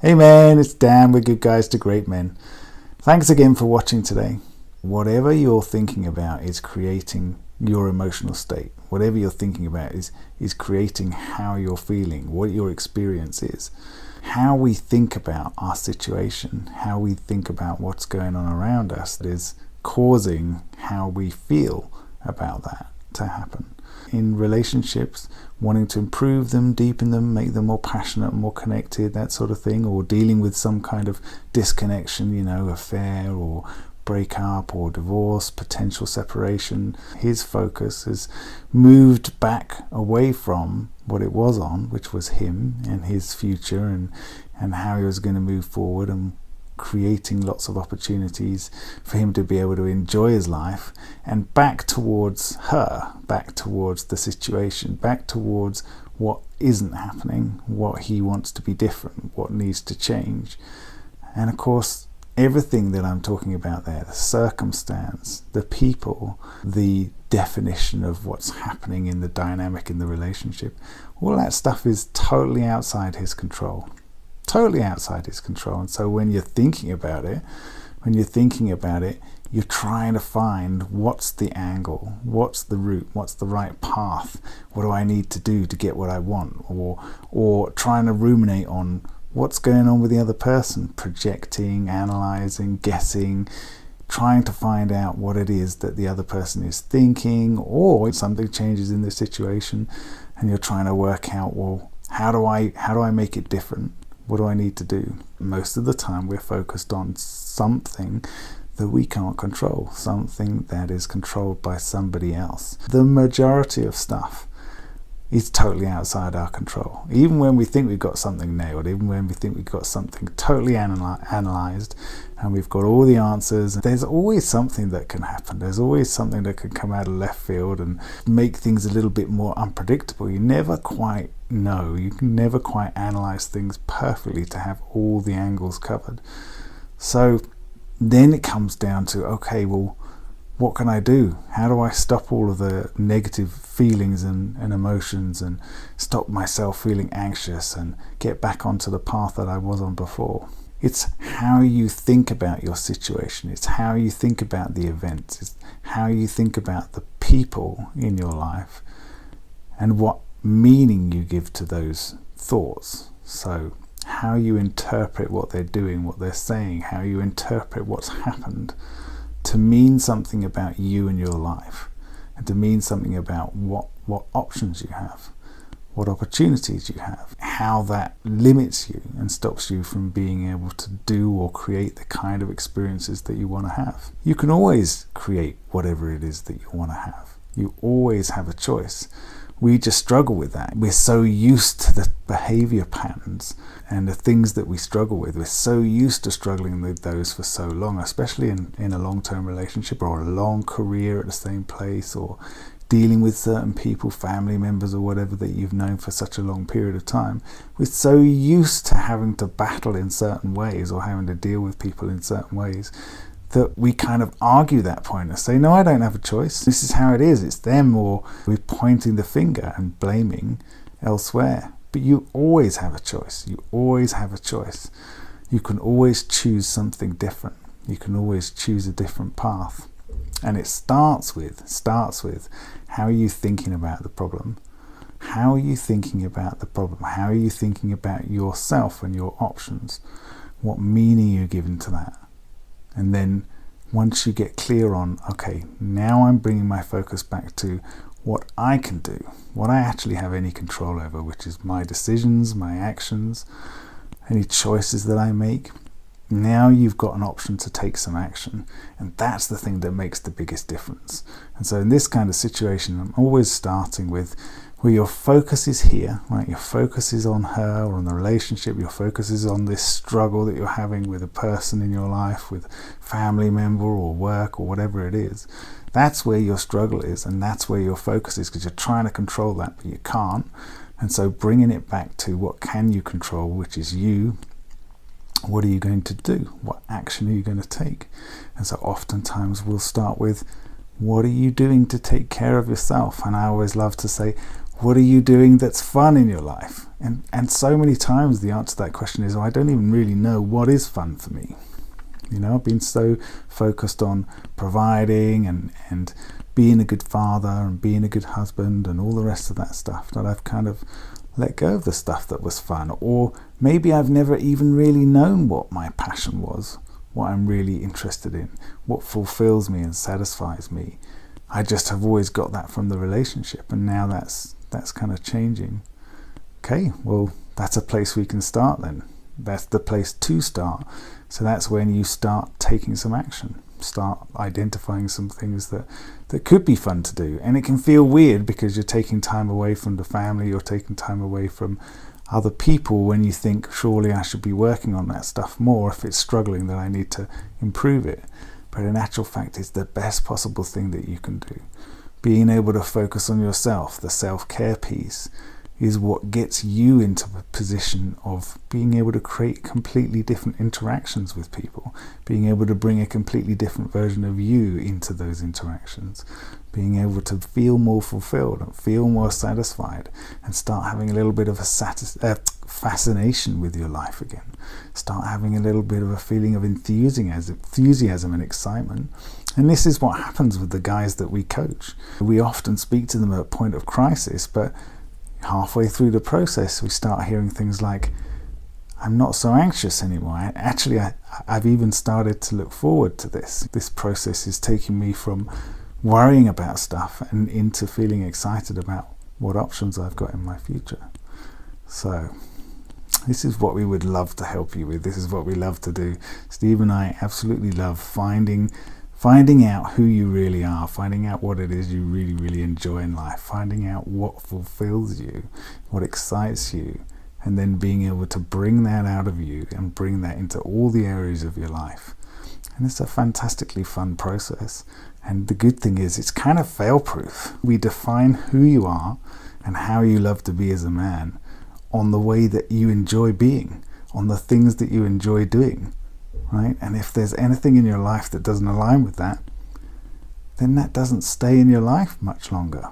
Hey man, it's Dan with Good Guys to Great Men. Thanks again for watching today. Whatever you're thinking about is creating your emotional state. Whatever you're thinking about is creating how you're feeling, what your experience is. How we think about our situation, how we think about what's going on around us is causing how we feel about that to happen. In relationships, wanting to improve them, deepen them, make them more passionate, more connected, that sort of thing, or dealing with some kind of disconnection, affair or breakup or divorce, potential separation. His focus has moved back away from what it was on, which was him and his future and how he was going to move forward, and creating lots of opportunities for him to be able to enjoy his life, and back towards her, back towards the situation, back towards what isn't happening, what he wants to be different, what needs to change. And of course, everything that I'm talking about there, the circumstance, the people, the definition of what's happening in the dynamic in the relationship, all that stuff is totally outside his control. Totally outside his control. And so when you're thinking about it, you're trying to find what's the angle, what's the route, what's the right path, what do I need to do to get what I want, or trying to ruminate on what's going on with the other person, projecting, analyzing, guessing, trying to find out what it is that the other person is thinking, or something changes in the situation and you're trying to work out, well, how do I make it different? What do I need to do? Most of the time we're focused on something that we can't control, something that is controlled by somebody else. The majority of stuff is totally outside our control. Even when we think we've got something nailed, even when we think we've got something totally analyzed and we've got all the answers, there's always something that can happen. There's always something that can come out of left field and make things a little bit more unpredictable. You never quite know. You can never quite analyze things perfectly to have all the angles covered. So then it comes down to, okay, well, what can I do? How do I stop all of the negative feelings and emotions and stop myself feeling anxious and get back onto the path that I was on before? It's how you think about your situation. It's how you think about the events. It's how you think about the people in your life and what meaning you give to those thoughts. So how you interpret what they're doing, what they're saying, how you interpret what's happened to mean something about you and your life, and to mean something about what options you have, what opportunities you have, how that limits you and stops you from being able to do or create the kind of experiences that you want to have. You can always create whatever it is that you want to have. You always have a choice. We just struggle with that. We're so used to the behavior patterns and the things that we struggle with. We're so used to struggling with those for so long, especially in a long-term relationship or a long career at the same place, or dealing with certain people, family members or whatever that you've known for such a long period of time. We're so used to having to battle in certain ways or having to deal with people in certain ways that we kind of argue that point and say, no, I don't have a choice. This is how it is. It's them, or we're pointing the finger and blaming elsewhere. But you always have a choice. You always have a choice. You can always choose something different. You can always choose a different path. And it starts with how are you thinking about the problem? How are you thinking about the problem? How are you thinking about yourself and your options? What meaning are you giving to that? And then once you get clear on, okay, now I'm bringing my focus back to what I can do, what I actually have any control over, which is my decisions, my actions, any choices that I make. Now you've got an option to take some action, and that's the thing that makes the biggest difference. And so in this kind of situation, I'm always starting with where your focus is here, right? Your focus is on her or on the relationship. Your focus is on this struggle that you're having with a person in your life, with a family member or work or whatever it is. That's where your struggle is, and that's where your focus is, because you're trying to control that, but you can't. And so bringing it back to what can you control, which is you. What are you going to do? What action are you going to take? And so oftentimes we'll start with, what are you doing to take care of yourself? And I always love to say, What are you doing that's fun in your life? And so many times the answer to that question is, I don't even really know what is fun for me. I've been so focused on providing and being a good father and being a good husband and all the rest of that stuff that I've kind of let go of the stuff that was fun. Or maybe I've never even really known what my passion was, what I'm really interested in, what fulfills me and satisfies me. I just have always got that from the relationship, and now that's kind of changing. Okay, well, that's a place we can start then. That's the place to start. So that's when you start taking some action, start identifying some things that could be fun to do. And it can feel weird because you're taking time away from the family, you're taking time away from other people when you think, surely I should be working on that stuff more. If it's struggling, then I need to improve it. But in actual fact, it's the best possible thing that you can do. Being able to focus on yourself, the self-care piece, is what gets you into a position of being able to create completely different interactions with people, being able to bring a completely different version of you into those interactions, being able to feel more fulfilled and feel more satisfied, and start having a little bit of a fascination with your life again. Start having a little bit of a feeling of enthusiasm and excitement. And this is what happens with the guys that we coach. We often speak to them at a point of crisis, but halfway through the process we start hearing things like, I'm not so anxious anymore. I've even started to look forward to this. This process is taking me from worrying about stuff and into feeling excited about what options I've got in my future. So this is what we would love to help you with. This is what we love to do. Steve and I absolutely love finding out who you really are, finding out what it is you really, really enjoy in life, finding out what fulfills you, what excites you, and then being able to bring that out of you and bring that into all the areas of your life. And it's a fantastically fun process. And the good thing is it's kind of fail-proof. We define who you are and how you love to be as a man on the way that you enjoy being, on the things that you enjoy doing. Right? And if there's anything in your life that doesn't align with that, then that doesn't stay in your life much longer.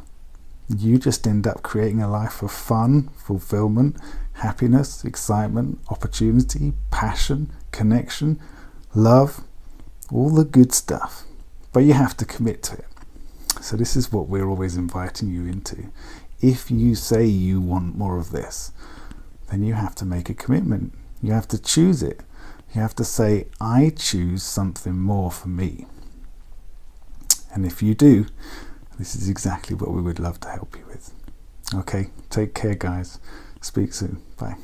You just end up creating a life of fun, fulfillment, happiness, excitement, opportunity, passion, connection, love, all the good stuff. But you have to commit to it. So this is what we're always inviting you into. If you say you want more of this, then you have to make a commitment. You have to choose it. You have to say, I choose something more for me. And if you do, this is exactly what we would love to help you with. Okay, take care, guys. Speak soon. Bye.